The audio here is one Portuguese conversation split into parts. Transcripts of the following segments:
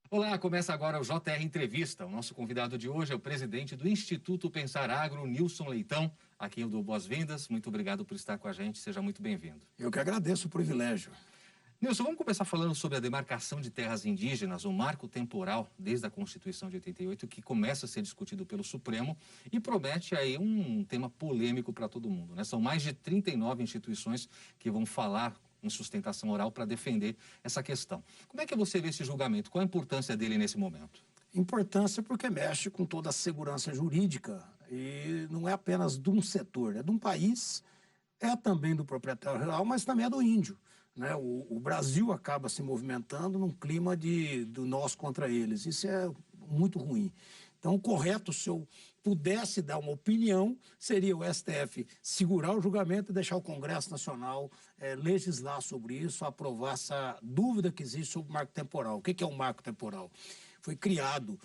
Olá, começa agora o JR Entrevista. O nosso convidado de hoje é o presidente do Instituto Pensar Agro, Nilson Leitão, a quem eu dou boas-vindas. Muito obrigado por estar com a gente, seja muito bem-vindo. Eu que agradeço o privilégio. Nilson, vamos começar falando sobre a demarcação de terras indígenas, o marco temporal desde a Constituição de 88, que começa a ser discutido pelo Supremo e promete aí um tema polêmico para todo mundo, né? São mais de 39 instituições que vão falar em sustentação oral para defender essa questão. Como é que você vê esse julgamento? Qual a importância dele nesse momento? Importância porque mexe com toda a segurança jurídica e não é apenas de um setor, é de um país, é também do proprietário rural, mas também é do índio, né? O Brasil acaba se movimentando num clima do nós contra eles. Isso é muito ruim. Então, o correto, se eu pudesse dar uma opinião, seria o STF segurar o julgamento e deixar o Congresso Nacional legislar sobre isso, aprovar essa dúvida que existe sobre o marco temporal. O que é o marco temporal? Foi criado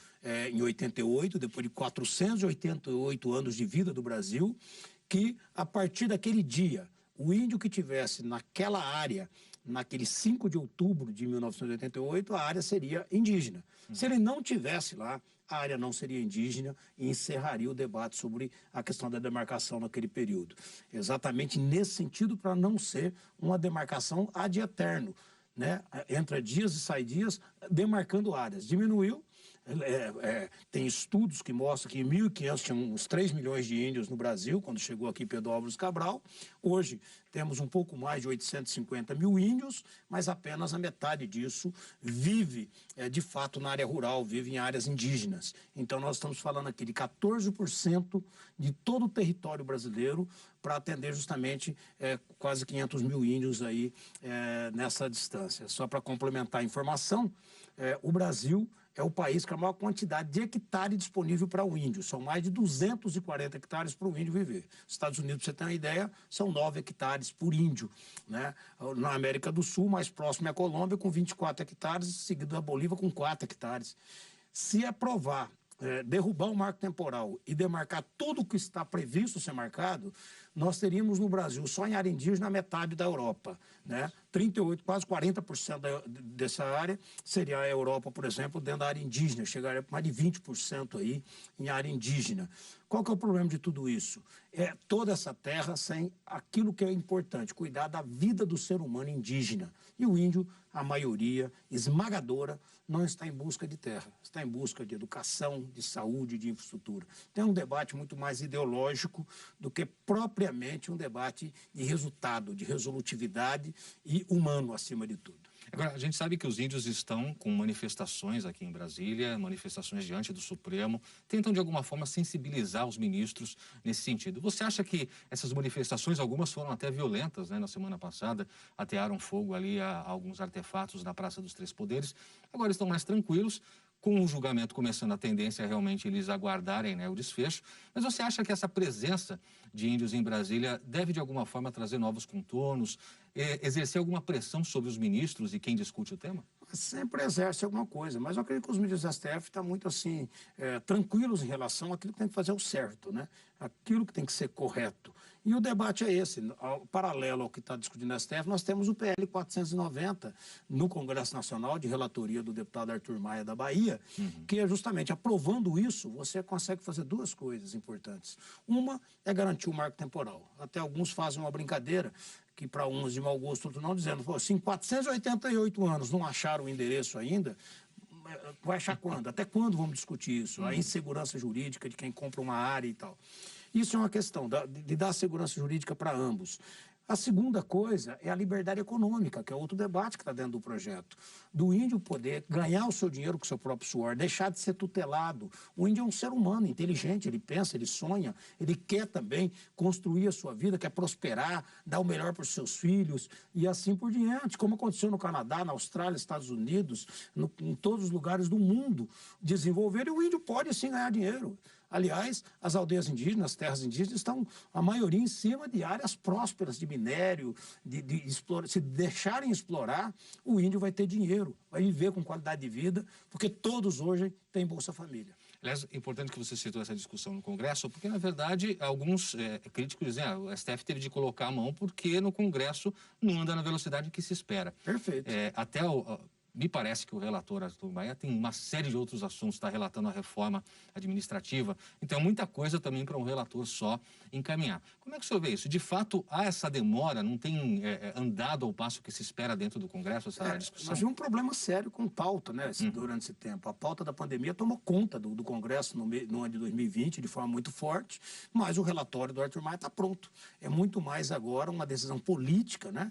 em 88, depois de 488 anos de vida do Brasil, que a partir daquele dia, o índio que tivesse naquela área, naquele 5 de outubro de 1988, a área seria indígena. Se ele não tivesse lá, a área não seria indígena e encerraria o debate sobre a questão da demarcação naquele período. Exatamente nesse sentido, para não ser uma demarcação ad eterno, né? Entra dias e sai dias, demarcando áreas. Diminuiu. Tem estudos que mostram que em 1500 tinha uns 3 milhões de índios no Brasil, quando chegou aqui Pedro Álvares Cabral. Hoje temos um pouco mais de 850 mil índios, mas apenas a metade disso vive, de fato, na área rural, vive em áreas indígenas. Então nós estamos falando aqui de 14% de todo o território brasileiro para atender justamente quase 500 mil índios aí nessa distância. Só para complementar a informação, o Brasil é o país com a maior quantidade de hectare disponível para o índio. São mais de 240 hectares para o índio viver. Estados Unidos, para você ter uma ideia, são 9 hectares por índio, né? Na América do Sul, mais próximo é a Colômbia, com 24 hectares, seguido a Bolívia, com 4 hectares. Se aprovar, derrubar o marco temporal e demarcar tudo o que está previsto ser marcado, nós teríamos no Brasil, só em área indígena, a metade da Europa, né? 38, quase 40% dessa área seria a Europa, por exemplo, dentro da área indígena, chegaria para mais de 20% aí em área indígena. Qual que é o problema de tudo isso? É toda essa terra sem aquilo que é importante, cuidar da vida do ser humano indígena. E o índio, a maioria esmagadora, não está em busca de terra, está em busca de educação, de saúde, de infraestrutura. Tem um debate muito mais ideológico do que propriamente um debate de resultado, de resolutividade e humano acima de tudo. Agora, a gente sabe que os índios estão com manifestações aqui em Brasília, manifestações diante do Supremo, tentam de alguma forma sensibilizar os ministros nesse sentido. Você acha que essas manifestações, algumas foram até violentas, né? Na semana passada, atearam fogo ali a alguns artefatos na Praça dos Três Poderes, agora estão mais tranquilos. Com o julgamento começando, a tendência é realmente eles aguardarem, né, o desfecho. Mas você acha que essa presença de índios em Brasília deve, de alguma forma, trazer novos contornos, exercer alguma pressão sobre os ministros e quem discute o tema? Sempre exerce alguma coisa, mas eu acredito que os ministros do STF estão muito assim, tranquilos em relação àquilo que tem que fazer o certo, né? Aquilo que tem que ser correto. E o debate é esse, paralelo ao que está discutindo no STF, nós temos o PL 490 no Congresso Nacional, de relatoria do deputado Arthur Maia da Bahia, que é justamente aprovando isso, você consegue fazer duas coisas importantes. Uma é garantir o marco temporal. Até alguns fazem uma brincadeira, que para uns de mau gosto, outros não, dizendo, se em 488 anos não acharam o endereço ainda, vai achar quando? Até quando vamos discutir isso? A insegurança jurídica de quem compra uma área e tal. Isso é uma questão de dar segurança jurídica para ambos. A segunda coisa é a liberdade econômica, que é outro debate que está dentro do projeto. Do índio poder ganhar o seu dinheiro com o seu próprio suor, deixar de ser tutelado. O índio é um ser humano inteligente, ele pensa, ele sonha, ele quer também construir a sua vida, quer prosperar, dar o melhor para os seus filhos e assim por diante, como aconteceu no Canadá, na Austrália, Estados Unidos, em todos os lugares do mundo, desenvolver, e o índio pode sim ganhar dinheiro. Aliás, as aldeias indígenas, as terras indígenas, estão, a maioria, em cima de áreas prósperas de minério, se deixarem explorar, o índio vai ter dinheiro, vai viver com qualidade de vida, porque todos hoje têm Bolsa Família. Aliás, é importante que você citou essa discussão no Congresso, porque, na verdade, alguns críticos dizem que o STF teve de colocar a mão porque no Congresso não anda na velocidade que se espera. Perfeito. Me parece que o relator Arthur Maia tem uma série de outros assuntos, está relatando a reforma administrativa, então muita coisa também para um relator só encaminhar. Como é que o senhor vê isso? De fato, há essa demora, não tem andado ao passo que se espera dentro do Congresso essa discussão? Nós tivemos um problema sério com pauta, né, durante esse tempo. A pauta da pandemia tomou conta do Congresso no ano de 2020 de forma muito forte, mas o relatório do Arthur Maia está pronto. É muito mais agora uma decisão política, né?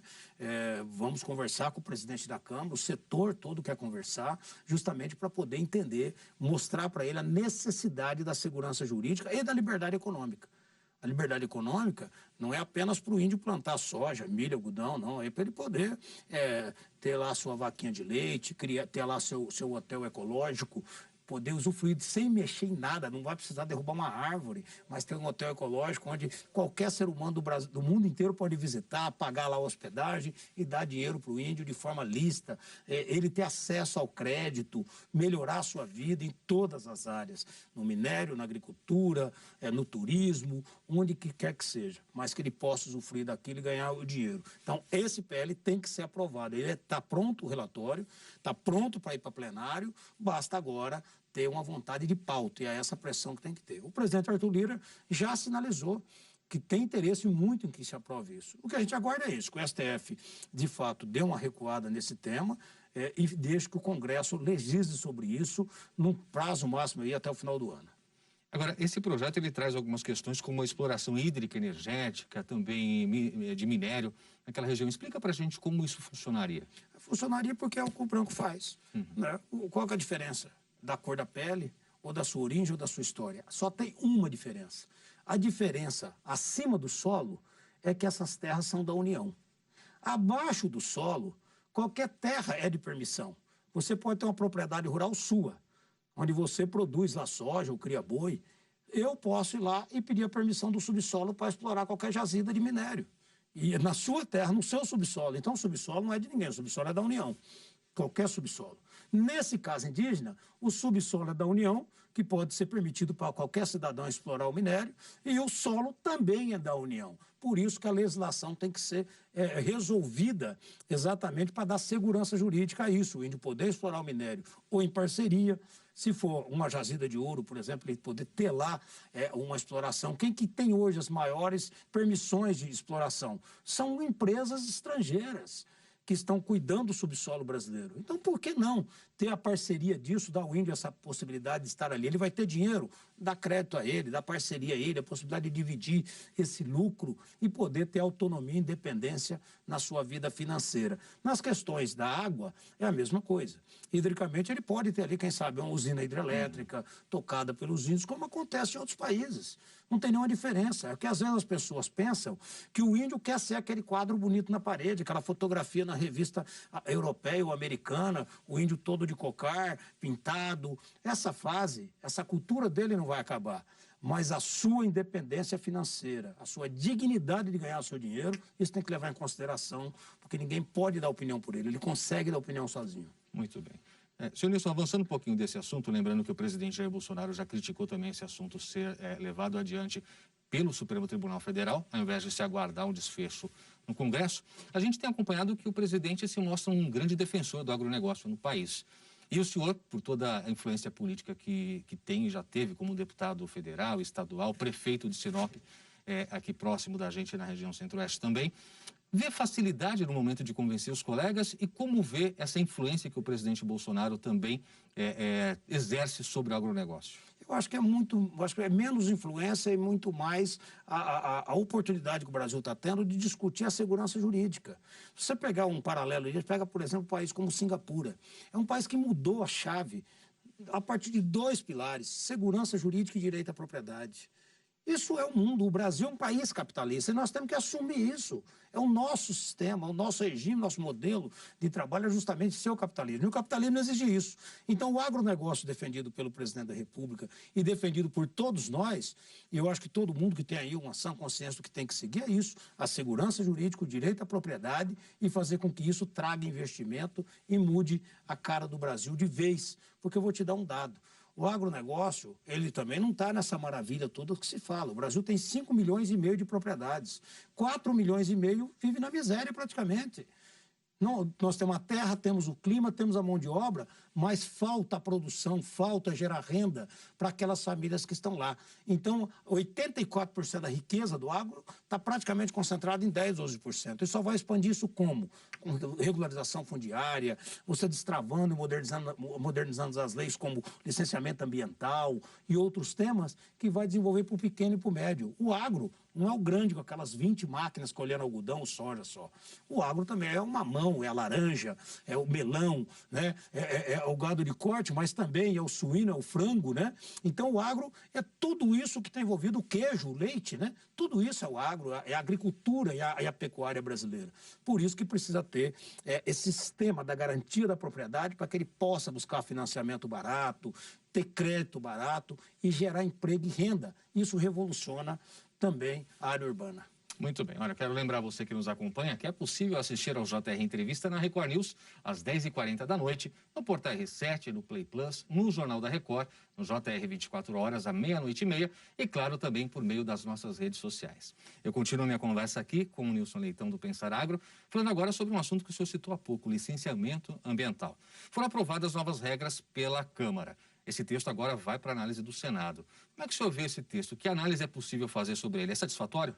Vamos conversar com o presidente da Câmara, o setor todo quer conversar, justamente para poder entender, mostrar para ele a necessidade da segurança jurídica e da liberdade econômica. A liberdade econômica não é apenas para o índio plantar soja, milho, algodão, não. É para ele poder ter lá a sua vaquinha de leite, ter lá seu hotel ecológico, poder usufruir sem mexer em nada, não vai precisar derrubar uma árvore, mas ter um hotel ecológico onde qualquer ser humano do mundo inteiro pode visitar, pagar lá a hospedagem e dar dinheiro para o índio de forma lícita, ele ter acesso ao crédito, melhorar a sua vida em todas as áreas, no minério, na agricultura, no turismo, onde quer que seja, mas que ele possa usufruir daquilo e ganhar o dinheiro. Então, esse PL tem que ser aprovado. Ele está pronto o relatório, está pronto para ir para plenário, basta agora ter uma vontade de pauta, e é essa pressão que tem que ter. O presidente Arthur Lira já sinalizou que tem interesse muito em que se aprove isso. O que a gente aguarda é isso, que o STF, de fato, dê uma recuada nesse tema e deixe que o Congresso legisle sobre isso num prazo máximo aí até o final do ano. Agora, esse projeto ele traz algumas questões como a exploração hídrica, energética, também de minério naquela região. Explica para a gente como isso funcionaria. Funcionaria porque é o que o branco faz. Né? Qual que é a diferença da cor da pele, ou da sua origem, ou da sua história? Só tem uma diferença. A diferença acima do solo é que essas terras são da União. Abaixo do solo, qualquer terra é de permissão. Você pode ter uma propriedade rural sua, onde você produz lá soja ou cria boi. Eu posso ir lá e pedir a permissão do subsolo para explorar qualquer jazida de minério. E na sua terra, no seu subsolo. Então, o subsolo não é de ninguém, o subsolo é da União. Qualquer subsolo. Nesse caso indígena, o subsolo é da União, que pode ser permitido para qualquer cidadão explorar o minério, e o solo também é da União. Por isso que a legislação tem que ser resolvida exatamente para dar segurança jurídica a isso, o índio poder explorar o minério ou em parceria. Se for uma jazida de ouro, por exemplo, ele poder ter lá uma exploração. Quem que tem hoje as maiores permissões de exploração? São empresas estrangeiras que estão cuidando do subsolo brasileiro. Então, por que não ter a parceria disso, dar ao índio essa possibilidade de estar ali? Ele vai ter dinheiro, dá crédito a ele, dá parceria a ele, a possibilidade de dividir esse lucro e poder ter autonomia e independência na sua vida financeira. Nas questões da água, é a mesma coisa. Hidricamente, ele pode ter ali, quem sabe, uma usina hidrelétrica tocada pelos índios, como acontece em outros países. Não tem nenhuma diferença. É que às vezes as pessoas pensam que o índio quer ser aquele quadro bonito na parede, aquela fotografia na revista europeia ou americana, o índio todo de cocar, pintado. Essa fase, essa cultura dele não vai acabar. Mas a sua independência financeira, a sua dignidade de ganhar o seu dinheiro, isso tem que levar em consideração, porque ninguém pode dar opinião por ele, ele consegue dar opinião sozinho. Muito bem. Senhor Nilson, avançando um pouquinho desse assunto, lembrando que o presidente Jair Bolsonaro já criticou também esse assunto ser levado adiante pelo Supremo Tribunal Federal, ao invés de se aguardar um desfecho no Congresso, a gente tem acompanhado que o presidente se mostra um grande defensor do agronegócio no país. E o senhor, por toda a influência política que tem e já teve como deputado federal, estadual, prefeito de Sinop, aqui próximo da gente na região centro-oeste também, vê facilidade no momento de convencer os colegas e como vê essa influência que o presidente Bolsonaro também exerce sobre o agronegócio? Eu acho que é menos influência e muito mais a oportunidade que o Brasil está tendo de discutir a segurança jurídica. Se você pegar um paralelo, a gente pega, por exemplo, um país como Singapura. É um país que mudou a chave a partir de 2 pilares, segurança jurídica e direito à propriedade. Isso é o mundo. O Brasil é um país capitalista e nós temos que assumir isso. É o nosso sistema, o nosso regime, o nosso modelo de trabalho é justamente ser o capitalismo. E o capitalismo exige isso. Então, o agronegócio defendido pelo presidente da República e defendido por todos nós, e eu acho que todo mundo que tem aí uma sã consciência do que tem que seguir é isso, a segurança jurídica, o direito à propriedade e fazer com que isso traga investimento e mude a cara do Brasil de vez. Porque eu vou te dar um dado. O agronegócio, ele também não está nessa maravilha toda que se fala. O Brasil tem 5,5 milhões de propriedades. 4,5 milhões vivem na miséria praticamente. Não, nós temos a terra, temos o clima, temos a mão de obra, mas falta a produção, falta gerar renda para aquelas famílias que estão lá. Então, 84% da riqueza do agro está praticamente concentrada em 10, 12%. E só vai expandir isso como? Com regularização fundiária, você destravando e modernizando as leis como licenciamento ambiental e outros temas que vai desenvolver para o pequeno e para o médio. O agro não é o grande com aquelas 20 máquinas colhendo algodão, soja só. O agro também é o mamão, é a laranja, é o melão, né? É o gado de corte, mas também é o suíno, é o frango, né? Então o agro é tudo isso que está envolvido, o queijo, o leite, né? Tudo isso é o agro, é a agricultura e a pecuária brasileira. Por isso que precisa ter esse sistema da garantia da propriedade para que ele possa buscar financiamento barato, ter crédito barato e gerar emprego e renda. Isso revoluciona também a área urbana. Muito bem. Olha, quero lembrar você que nos acompanha que é possível assistir ao JR Entrevista na Record News às 10h40 da noite, no Portal R7, no Play Plus, no Jornal da Record, no JR 24 horas, à meia-noite e meia e, claro, também por meio das nossas redes sociais. Eu continuo minha conversa aqui com o Nilson Leitão do Pensar Agro, falando agora sobre um assunto que o senhor citou há pouco, o licenciamento ambiental. Foram aprovadas novas regras pela Câmara. Esse texto agora vai para a análise do Senado. Como é que o senhor vê esse texto? Que análise é possível fazer sobre ele? É satisfatório?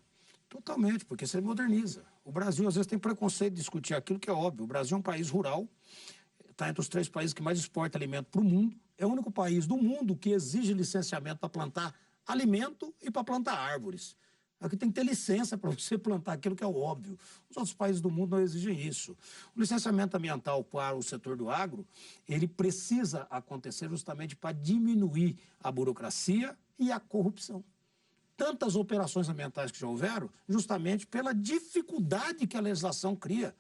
Totalmente, porque você moderniza. O Brasil, às vezes, tem preconceito de discutir aquilo que é óbvio. O Brasil é um país rural, está entre os 3 países que mais exporta alimento para o mundo. É o único país do mundo que exige licenciamento para plantar alimento e para plantar árvores. Aqui tem que ter licença para você plantar aquilo que é óbvio. Os outros países do mundo não exigem isso. O licenciamento ambiental para o setor do agro, ele precisa acontecer justamente para diminuir a burocracia e a corrupção. Tantas operações ambientais que já houveram, justamente pela dificuldade que a legislação cria.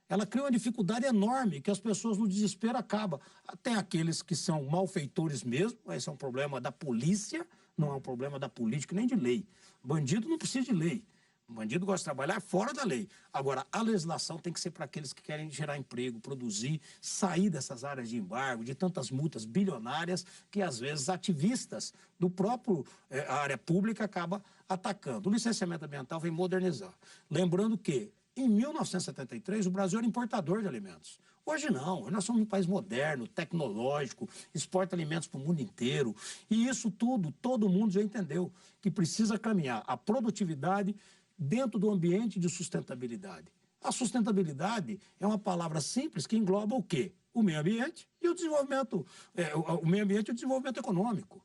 Ela cria uma dificuldade enorme, que as pessoas no desespero acabam. Tem aqueles que são malfeitores mesmo, esse é um problema da polícia, não é um problema da política nem de lei. Bandido não precisa de lei. O bandido gosta de trabalhar fora da lei. Agora, a legislação tem que ser para aqueles que querem gerar emprego, produzir, sair dessas áreas de embargo, de tantas multas bilionárias que, às vezes, ativistas do próprio área pública acabam atacando. O licenciamento ambiental vem modernizar. Lembrando que, em 1973, o Brasil era importador de alimentos. Hoje não, hoje nós somos um país moderno, tecnológico, exporta alimentos para o mundo inteiro. E isso tudo, todo mundo já entendeu, que precisa caminhar a produtividade dentro do ambiente de sustentabilidade. A sustentabilidade é uma palavra simples que engloba o quê? O meio ambiente e o desenvolvimento, o meio ambiente e o desenvolvimento econômico.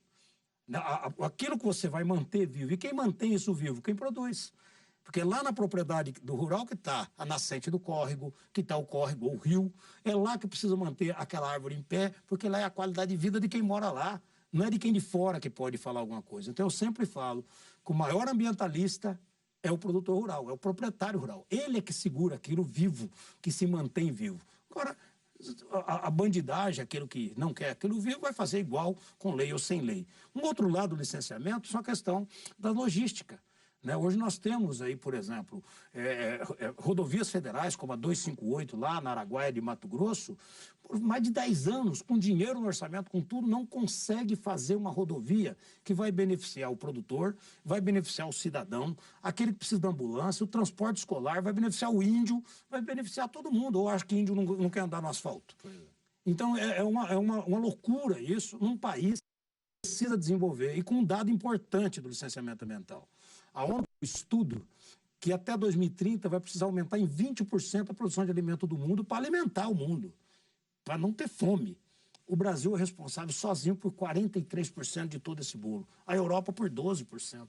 Aquilo que você vai manter vivo. E quem mantém isso vivo? Quem produz. Porque lá na propriedade do rural que está a nascente do córrego, que está o córrego ou o rio, é lá que precisa manter aquela árvore em pé, porque lá é a qualidade de vida de quem mora lá. Não é de quem de fora que pode falar alguma coisa. Então eu sempre falo que o maior ambientalista é o produtor rural, é o proprietário rural. Ele é que segura aquilo vivo, que se mantém vivo. Agora, a bandidagem, aquilo que não quer aquilo vivo, vai fazer igual com lei ou sem lei. Um outro lado do licenciamento é a questão da logística. Né? Hoje nós temos aí, por exemplo, rodovias federais, como a 258, lá na Araguaia de Mato Grosso, por mais de 10 anos, com dinheiro no orçamento, com tudo, não consegue fazer uma rodovia que vai beneficiar o produtor, vai beneficiar o cidadão, aquele que precisa da ambulância, o transporte escolar, vai beneficiar o índio, vai beneficiar todo mundo. Ou acho que índio não quer andar no asfalto. Então, é uma loucura isso num país que precisa desenvolver, e com um dado importante do licenciamento ambiental. A ONU estuda que até 2030 vai precisar aumentar em 20% a produção de alimento do mundo para alimentar o mundo, para não ter fome. O Brasil é responsável sozinho por 43% de todo esse bolo, a Europa por 12%.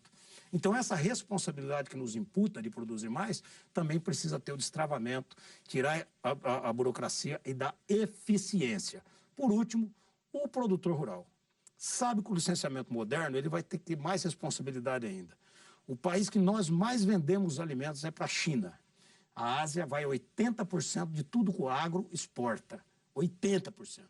Então essa responsabilidade que nos imputa de produzir mais também precisa ter o destravamento, tirar a burocracia e dar eficiência. Por último, o produtor rural sabe que o licenciamento moderno ele vai ter que ter mais responsabilidade ainda. O país que nós mais vendemos alimentos é para a China. A Ásia vai 80% de tudo que o agro exporta. 80%.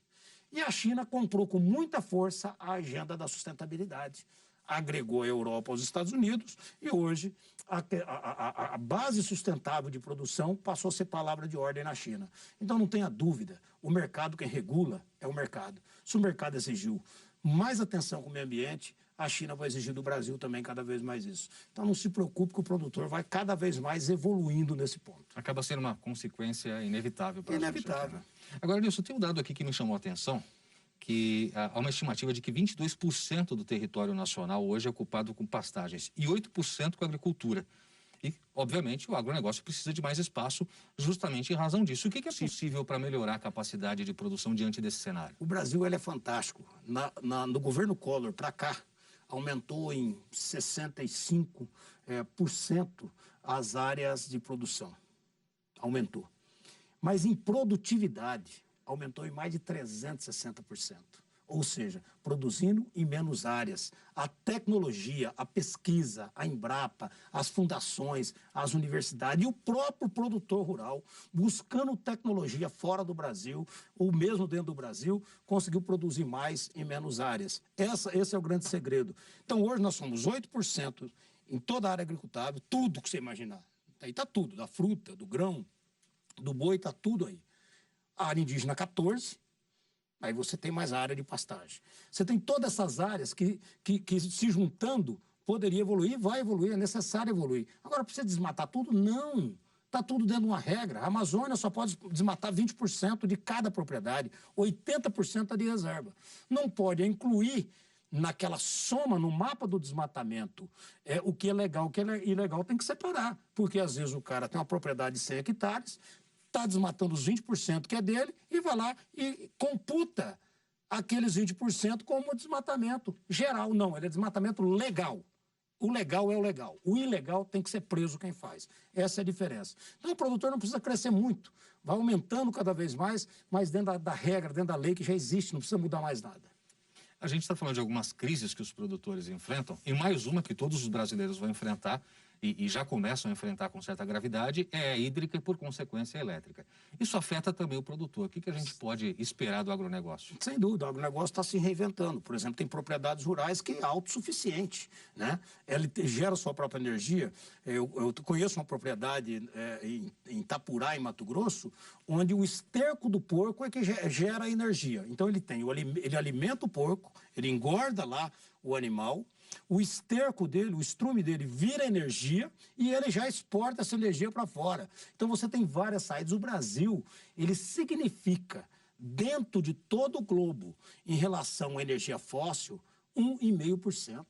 E a China comprou com muita força a agenda da sustentabilidade. Agregou a Europa aos Estados Unidos e hoje a base sustentável de produção passou a ser palavra de ordem na China. Então não tenha dúvida, o mercado quem regula é o mercado. Se o mercado exigiu mais atenção com o meio ambiente, a China vai exigir do Brasil também cada vez mais isso. Então não se preocupe que o produtor vai cada vez mais evoluindo nesse ponto. Acaba sendo uma consequência inevitável para a gente. Inevitável. Agora, Nilson, tem um dado aqui que me chamou a atenção, que há uma estimativa de que 22% do território nacional hoje é ocupado com pastagens e 8% com agricultura. E, obviamente, o agronegócio precisa de mais espaço justamente em razão disso. O que é possível para melhorar a capacidade de produção diante desse cenário? O Brasil ele é fantástico. No governo Collor para cá, aumentou em 65% as áreas de produção. Aumentou. Mas em produtividade, aumentou em mais de 360%. Ou seja, produzindo em menos áreas. A tecnologia, a pesquisa, a Embrapa, as fundações, as universidades e o próprio produtor rural, buscando tecnologia fora do Brasil, ou mesmo dentro do Brasil, conseguiu produzir mais em menos áreas. Esse é o grande segredo. Então, hoje nós somos 8% em toda a área agricultável, tudo que você imaginar. Aí está tudo, da fruta, do grão, do boi, está tudo aí. A área indígena, 14%. Aí você tem mais área de pastagem. Você tem todas essas áreas que se juntando poderia evoluir, vai evoluir, é necessário evoluir. Agora, precisa desmatar tudo? Não. Está tudo dentro de uma regra. A Amazônia só pode desmatar 20% de cada propriedade, 80% é de reserva. Não pode incluir naquela soma, no mapa do desmatamento, o que é legal, o que é ilegal tem que separar. Porque às vezes o cara tem uma propriedade de 100 hectares, está desmatando os 20% que é dele e vai lá e computa aqueles 20% como desmatamento geral. Não, ele é desmatamento legal. O legal é o legal. O ilegal tem que ser preso quem faz. Essa é a diferença. Então o produtor não precisa crescer muito. Vai aumentando cada vez mais, mas dentro da regra, dentro da lei que já existe, não precisa mudar mais nada. A gente está falando de algumas crises que os produtores enfrentam, e mais uma que todos os brasileiros vão enfrentar, e já começam a enfrentar com certa gravidade, é a hídrica e, por consequência, a elétrica. Isso afeta também o produtor. O que a gente pode esperar do agronegócio? Sem dúvida, o agronegócio está se reinventando. Por exemplo, tem propriedades rurais que é autossuficiente, né? Ele gera sua própria energia. Eu conheço uma propriedade em Itapurá, em Mato Grosso, onde o esterco do porco é que gera energia. Então, ele alimenta o porco, ele engorda lá o animal, o esterco dele, o estrume dele vira energia e ele já exporta essa energia para fora. Então você tem várias saídas. O Brasil, ele significa, dentro de todo o globo, em relação à energia fóssil, 1,5%.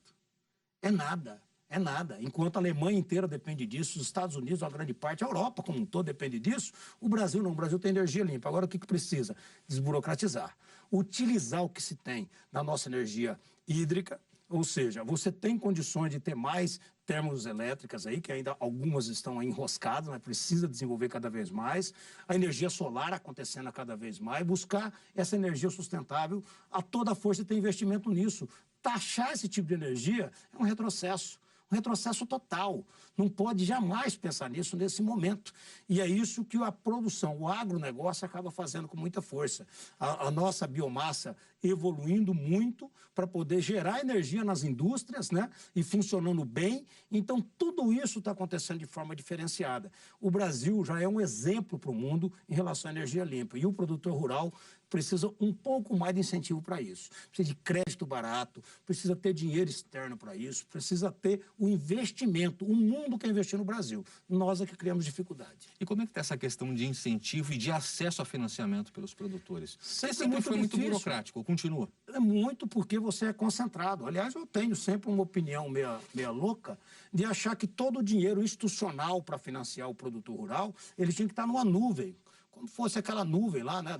É nada. É nada. Enquanto a Alemanha inteira depende disso, os Estados Unidos, uma grande parte, a Europa como um todo depende disso, o Brasil não. O Brasil tem energia limpa. Agora, o que precisa? Desburocratizar. Utilizar o que se tem na nossa energia hídrica, ou seja, você tem condições de ter mais termoelétricas aí, que ainda algumas estão aí enroscadas, mas precisa desenvolver cada vez mais. A energia solar acontecendo a cada vez mais. Buscar essa energia sustentável a toda força e ter investimento nisso. Taxar esse tipo de energia é um retrocesso. Um retrocesso total. Não pode jamais pensar nisso nesse momento. E é isso que a produção, o agronegócio acaba fazendo com muita força. A nossa biomassa evoluindo muito para poder gerar energia nas indústrias, né? E funcionando bem. Então, tudo isso está acontecendo de forma diferenciada. O Brasil já é um exemplo para o mundo em relação à energia limpa. E o produtor rural precisa um pouco mais de incentivo para isso. Precisa de crédito barato, precisa ter dinheiro externo para isso, precisa ter o investimento. O mundo quer investir no Brasil. Nós é que criamos dificuldade. E como é que está essa questão de incentivo e de acesso a financiamento pelos produtores? Sempre foi muito burocrático, continua? É muito porque você é concentrado. Aliás, eu tenho sempre uma opinião meia louca de achar que todo o dinheiro institucional para financiar o produtor rural, ele tinha que estar numa nuvem. Como fosse aquela nuvem lá, né,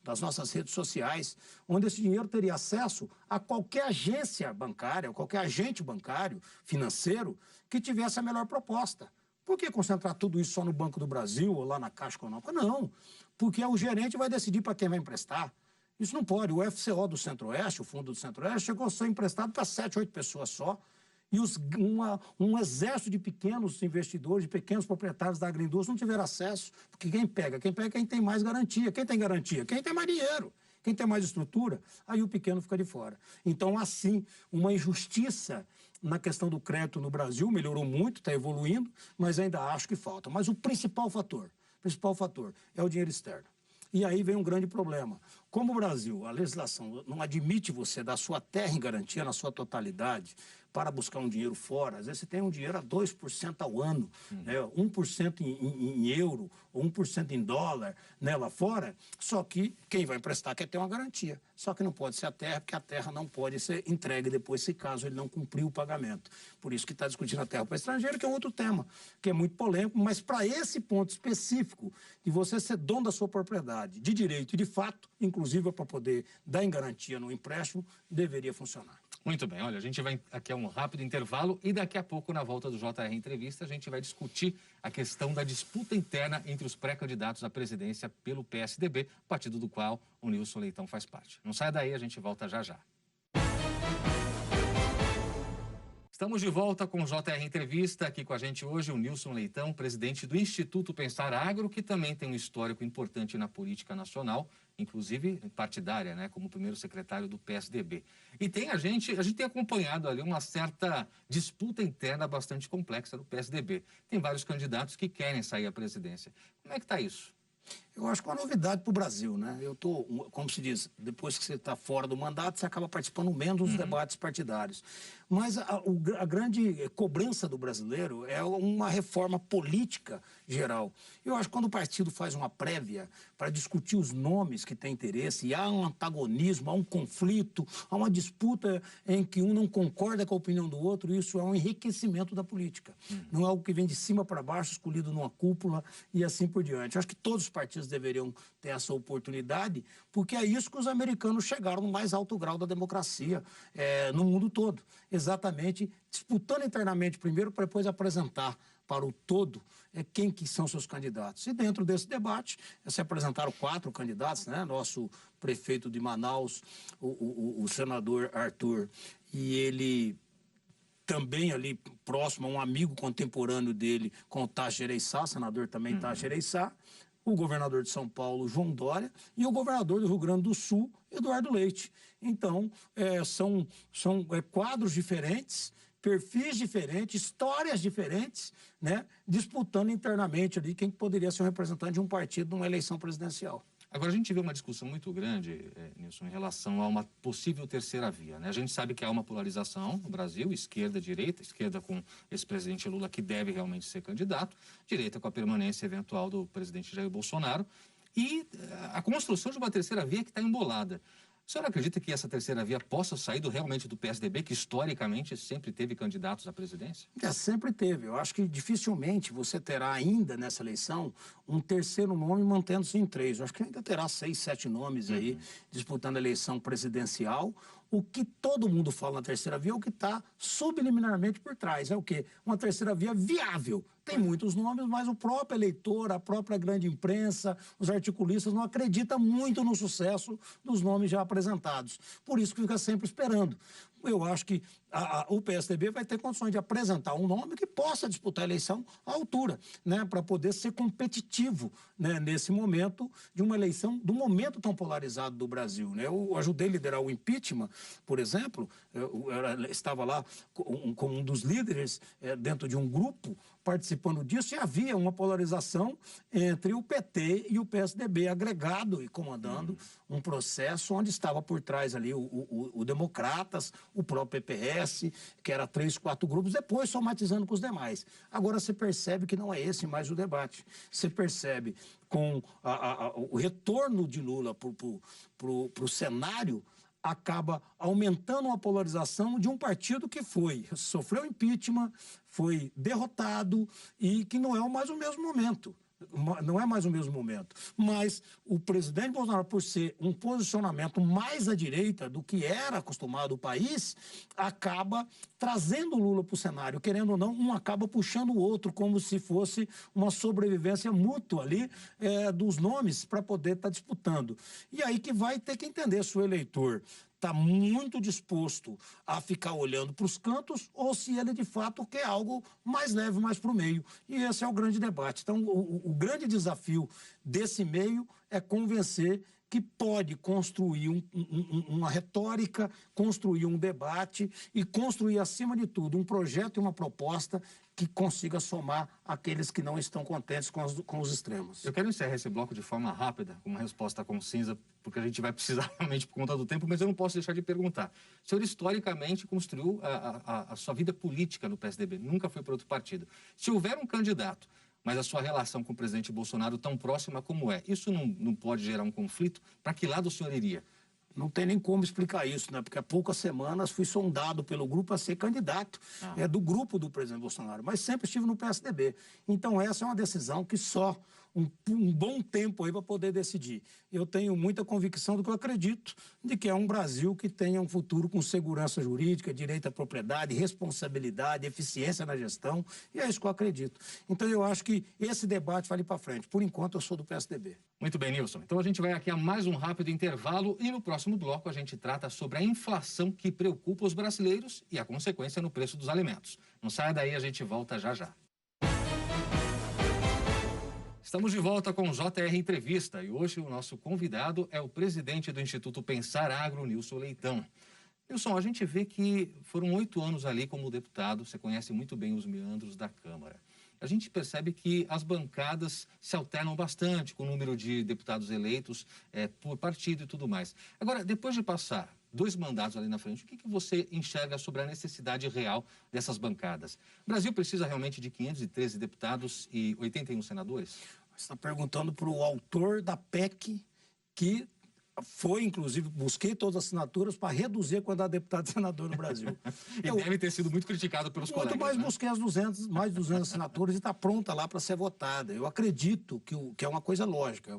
das nossas redes sociais, onde esse dinheiro teria acesso a qualquer agência bancária, qualquer agente bancário, financeiro, que tivesse a melhor proposta. Por que concentrar tudo isso só no Banco do Brasil ou lá na Caixa Econômica? Não, porque o gerente vai decidir para quem vai emprestar. Isso não pode. O FCO do Centro-Oeste, o Fundo do Centro-Oeste, chegou a ser emprestado para 7, 8 pessoas só. E um exército de pequenos investidores, de pequenos proprietários da agroindústria não tiveram acesso. Porque quem pega? Quem pega é quem tem mais garantia. Quem tem garantia? Quem tem mais dinheiro. Quem tem mais estrutura, aí o pequeno fica de fora. Então, assim, uma injustiça na questão do crédito no Brasil melhorou muito, está evoluindo, mas ainda acho que falta. Mas o principal fator é o dinheiro externo. E aí vem um grande problema. Como o Brasil, a legislação não admite você dar sua terra em garantia na sua totalidade para buscar um dinheiro fora, às vezes você tem um dinheiro a 2% ao ano, né? 1% em euro, ou 1% em dólar, né, lá fora, só que quem vai emprestar quer ter uma garantia. Só que não pode ser a terra, porque a terra não pode ser entregue depois, se caso ele não cumprir o pagamento. Por isso que está discutindo a terra para estrangeiro, que é um outro tema, que é muito polêmico, mas para esse ponto específico de você ser dono da sua propriedade, de direito e de fato, inclusive para poder dar em garantia no empréstimo, deveria funcionar. Muito bem, olha, a gente vai aqui a um rápido intervalo e daqui a pouco, na volta do JR Entrevista, a gente vai discutir a questão da disputa interna entre os pré-candidatos à presidência pelo PSDB, partido do qual o Nilson Leitão faz parte. Não saia daí, a gente volta já já. Estamos de volta com o JR Entrevista. Aqui com a gente hoje o Nilson Leitão, presidente do Instituto Pensar Agro, que também tem um histórico importante na política nacional, inclusive partidária, né, como primeiro secretário do PSDB. E tem a gente tem acompanhado ali uma certa disputa interna bastante complexa do PSDB. Tem vários candidatos que querem sair à presidência. Como é que está isso? Eu acho que é uma novidade para o Brasil, né? Eu estou, como se diz, depois que você está fora do mandato, você acaba participando menos dos debates partidários. Mas a grande cobrança do brasileiro é uma reforma política geral. Eu acho que quando o partido faz uma prévia para discutir os nomes que tem interesse, e há um antagonismo, há um conflito, há uma disputa em que um não concorda com a opinião do outro, isso é um enriquecimento da política. Não é algo que vem de cima para baixo, escolhido numa cúpula e assim por diante. Eu acho que todos os partidos deveriam ter essa oportunidade, porque é isso que os americanos chegaram no mais alto grau da democracia no mundo todo. Exatamente, disputando internamente primeiro, para depois apresentar para o todo quem que são seus candidatos. E dentro desse debate, se apresentaram 4 candidatos, né? Nosso prefeito de Manaus, o senador Arthur, e ele também ali próximo a um amigo contemporâneo dele, com o Tasso Gereissá, senador também Tasso Gereissá, o governador de São Paulo, João Dória, e o governador do Rio Grande do Sul, Eduardo Leite. Então, são quadros diferentes, perfis diferentes, histórias diferentes, né, disputando internamente ali quem poderia ser um representante de um partido numa eleição presidencial. Agora, a gente vê uma discussão muito grande, Nilson, em relação a uma possível terceira via, né? A gente sabe que há uma polarização no Brasil, esquerda-direita, esquerda com esse presidente Lula, que deve realmente ser candidato, direita com a permanência eventual do presidente Jair Bolsonaro, e a construção de uma terceira via que está embolada. A senhora acredita que essa terceira via possa sair realmente do PSDB, que historicamente sempre teve candidatos à presidência? Sempre teve. Eu acho que dificilmente você terá ainda nessa eleição um terceiro nome mantendo-se em 3. Eu acho que ainda terá 6, 7 nomes aí disputando a eleição presidencial. O que todo mundo fala na terceira via é o que está subliminarmente por trás. É o quê? Uma terceira via viável. Tem muitos nomes, mas o próprio eleitor, a própria grande imprensa, os articulistas não acreditam muito no sucesso dos nomes já apresentados. Por isso que fica sempre esperando. Eu acho que o PSDB vai ter condições de apresentar um nome que possa disputar a eleição à altura, né, para poder ser competitivo, né, nesse momento de uma eleição, do momento tão polarizado do Brasil, né? Eu ajudei a liderar o impeachment, por exemplo, eu estava lá como um dos líderes dentro de um grupo participando disso, e havia uma polarização entre o PT e o PSDB agregado e comandando um processo onde estava por trás ali o Democratas, o próprio PPS, que era 3, 4 grupos, depois somatizando com os demais. Agora você percebe que não é esse mais o debate. Você percebe com o retorno de Lula para o cenário, acaba aumentando a polarização de um partido que sofreu impeachment, foi derrotado e que não é mais o mesmo momento. Não é mais o mesmo momento. Mas o presidente Bolsonaro, por ser um posicionamento mais à direita do que era acostumado o país, acaba trazendo o Lula para o cenário. Querendo ou não, um acaba puxando o outro, como se fosse uma sobrevivência mútua ali dos nomes para poder estar disputando. E aí que vai ter que entender se o eleitor está muito disposto a ficar olhando para os cantos ou se ele, de fato, quer algo mais leve, mais para o meio. E esse é o grande debate. Então, o grande desafio desse meio é convencer que pode construir uma retórica, construir um debate e construir, acima de tudo, um projeto e uma proposta que consiga somar aqueles que não estão contentes com os extremos. Eu quero encerrar esse bloco de forma rápida, com uma resposta concisa, porque a gente vai precisar realmente por conta do tempo, mas eu não posso deixar de perguntar. O senhor historicamente construiu a sua vida política no PSDB, nunca foi para outro partido. Se houver um candidato, mas a sua relação com o presidente Bolsonaro tão próxima como é, isso não pode gerar um conflito? Para que lado o senhor iria? Não tem nem como explicar isso, né? Porque há poucas semanas fui sondado pelo grupo a ser candidato do grupo do presidente Bolsonaro, mas sempre estive no PSDB. Então essa é uma decisão que só um bom tempo aí para poder decidir. Eu tenho muita convicção do que eu acredito, de que é um Brasil que tenha um futuro com segurança jurídica, direito à propriedade, responsabilidade, eficiência na gestão, e é isso que eu acredito. Então eu acho que esse debate vai ir para frente. Por enquanto eu sou do PSDB. Muito bem, Nilson. Então a gente vai aqui a mais um rápido intervalo e no próximo bloco a gente trata sobre a inflação que preocupa os brasileiros e a consequência no preço dos alimentos. Não saia daí, a gente volta já já. Estamos de volta com o JR Entrevista e hoje o nosso convidado é o presidente do Instituto Pensar Agro, Nilson Leitão. Nilson, a gente vê que foram 8 anos ali como deputado, você conhece muito bem os meandros da Câmara. A gente percebe que as bancadas se alternam bastante com o número de deputados eleitos por partido e tudo mais. Agora, depois de passar 2 mandatos ali na frente, o que você enxerga sobre a necessidade real dessas bancadas? O Brasil precisa realmente de 513 deputados e 81 senadores? Você está perguntando para o autor da PEC que foi, inclusive, busquei todas as assinaturas para reduzir a quantidade de deputado e senador no Brasil. E deve ter sido muito criticado pelos colegas, mas busquei as mais de 200 assinaturas e está pronta lá para ser votada. Eu acredito que é uma coisa lógica.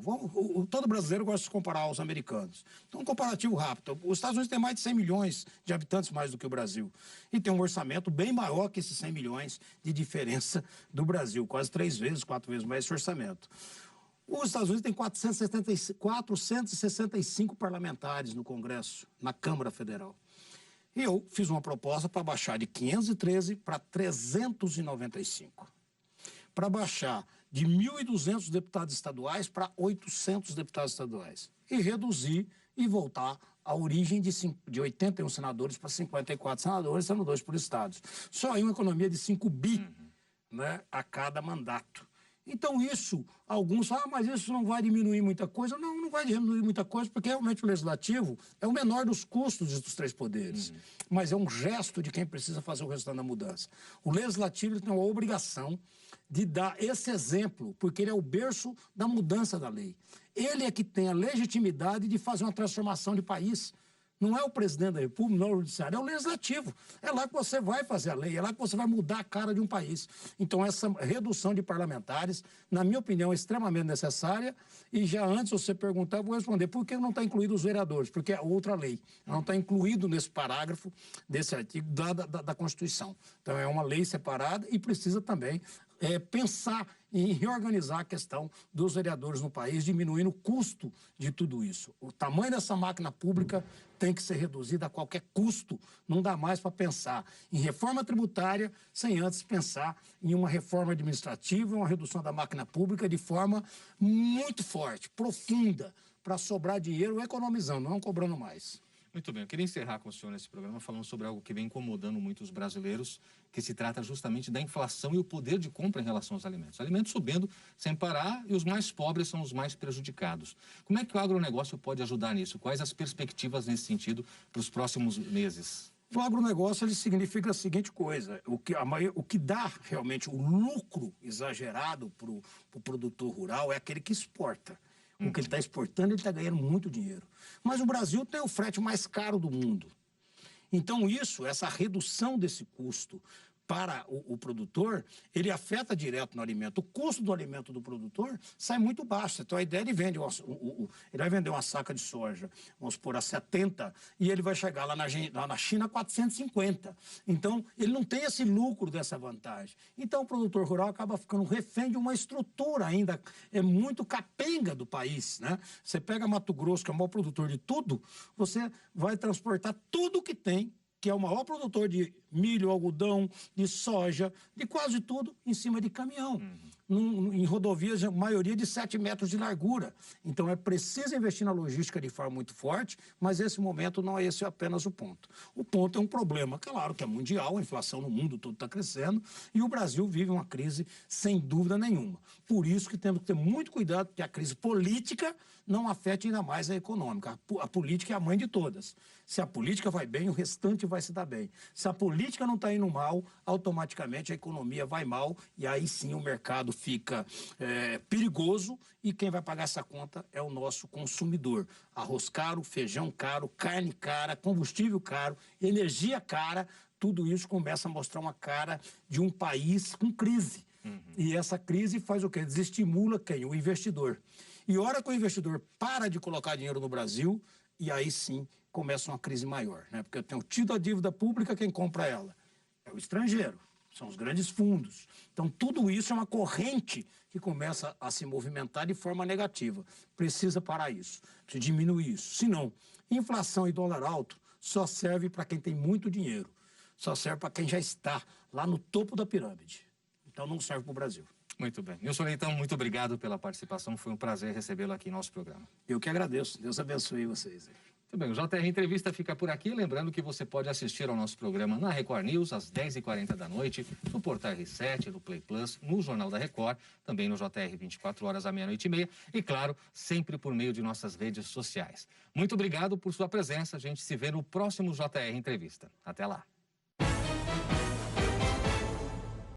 Todo brasileiro gosta de se comparar aos americanos. Então, um comparativo rápido. Os Estados Unidos têm mais de 100 milhões de habitantes mais do que o Brasil. E tem um orçamento bem maior que esses 100 milhões de diferença do Brasil. Quase 3 vezes, 4 vezes mais esse orçamento. Os Estados Unidos têm 465 parlamentares no Congresso, na Câmara Federal. E eu fiz uma proposta para baixar de 513 para 395. Para baixar de 1.200 deputados estaduais para 800 deputados estaduais. E reduzir e voltar à origem de 81 senadores para 54 senadores, sendo 2 por estados. Só aí uma economia de 5 bi, né, a cada mandato. Então isso, alguns falam, mas isso não vai diminuir muita coisa. Não vai diminuir muita coisa, porque realmente o legislativo é o menor dos custos dos 3 poderes. Mas é um gesto de quem precisa fazer o resultado da mudança. O legislativo tem uma obrigação de dar esse exemplo, porque ele é o berço da mudança da lei. Ele é que tem a legitimidade de fazer uma transformação de país. Não é o presidente da República, não é o judiciário, é o legislativo. É lá que você vai fazer a lei, é lá que você vai mudar a cara de um país. Então, essa redução de parlamentares, na minha opinião, é extremamente necessária. E já antes você perguntar, eu vou responder, por que não está incluído os vereadores? Porque é outra lei. Não está incluído nesse parágrafo desse artigo da Constituição. Então, é uma lei separada e precisa também pensar em reorganizar a questão dos vereadores no país, diminuindo o custo de tudo isso. O tamanho dessa máquina pública tem que ser reduzido a qualquer custo. Não dá mais para pensar em reforma tributária sem antes pensar em uma reforma administrativa, uma redução da máquina pública de forma muito forte, profunda, para sobrar dinheiro economizando, não cobrando mais. Muito bem, eu queria encerrar com o senhor nesse programa falando sobre algo que vem incomodando muito os brasileiros, que se trata justamente da inflação e o poder de compra em relação aos alimentos. Alimentos subindo sem parar e os mais pobres são os mais prejudicados. Como é que o agronegócio pode ajudar nisso? Quais as perspectivas nesse sentido para os próximos meses? O agronegócio ele significa a seguinte coisa, o que dá realmente o lucro exagerado para o produtor rural é aquele que exporta. O que ele está exportando, ele está ganhando muito dinheiro. Mas o Brasil tem o frete mais caro do mundo. Então, essa redução desse custo para o produtor, ele afeta direto no alimento. O custo do alimento do produtor sai muito baixo. Então, a ideia ele vende, ele vai vender uma saca de soja, vamos supor, a 70, e ele vai chegar lá na China a 450. Então, ele não tem esse lucro dessa vantagem. Então, o produtor rural acaba ficando refém de uma estrutura ainda muito capenga do país, né? Você pega Mato Grosso, que é o maior produtor de tudo, você vai transportar tudo que tem, que é o maior produtor de milho, algodão, de soja, de quase tudo, em cima de caminhão. em rodovias, a maioria de 7 metros de largura. Então, é preciso investir na logística de forma muito forte, mas esse momento não é esse apenas o ponto. O ponto é um problema, claro, que é mundial, a inflação no mundo todo está crescendo, e o Brasil vive uma crise sem dúvida nenhuma. Por isso que temos que ter muito cuidado que a crise política não afete ainda mais a econômica. A política é a mãe de todas. Se a política vai bem, o restante vai se dar bem. Se a política não está indo mal, automaticamente a economia vai mal e aí sim o mercado fica perigoso e quem vai pagar essa conta é o nosso consumidor. Arroz caro, feijão caro, carne cara, combustível caro, energia cara, tudo isso começa a mostrar uma cara de um país com crise. E essa crise faz o quê? Desestimula quem? O investidor. E a hora que o investidor para de colocar dinheiro no Brasil, e aí sim começa uma crise maior, né? Porque eu tenho tido a dívida pública, quem compra ela é o estrangeiro, são os grandes fundos. Então, tudo isso é uma corrente que começa a se movimentar de forma negativa. Precisa parar isso, precisa diminuir isso. Senão, inflação e dólar alto só serve para quem tem muito dinheiro, só serve para quem já está lá no topo da pirâmide. Então, não serve para o Brasil. Muito bem. Nilson Leitão, muito obrigado pela participação. Foi um prazer recebê-lo aqui em nosso programa. Eu que agradeço. Deus abençoe vocês. Muito bem, o JR Entrevista fica por aqui. Lembrando que você pode assistir ao nosso programa na Record News, às 10h40 da noite, no Portal R7, no Play Plus, no Jornal da Record, também no JR 24 horas à meia-noite e meia. E, claro, sempre por meio de nossas redes sociais. Muito obrigado por sua presença. A gente se vê no próximo JR Entrevista. Até lá.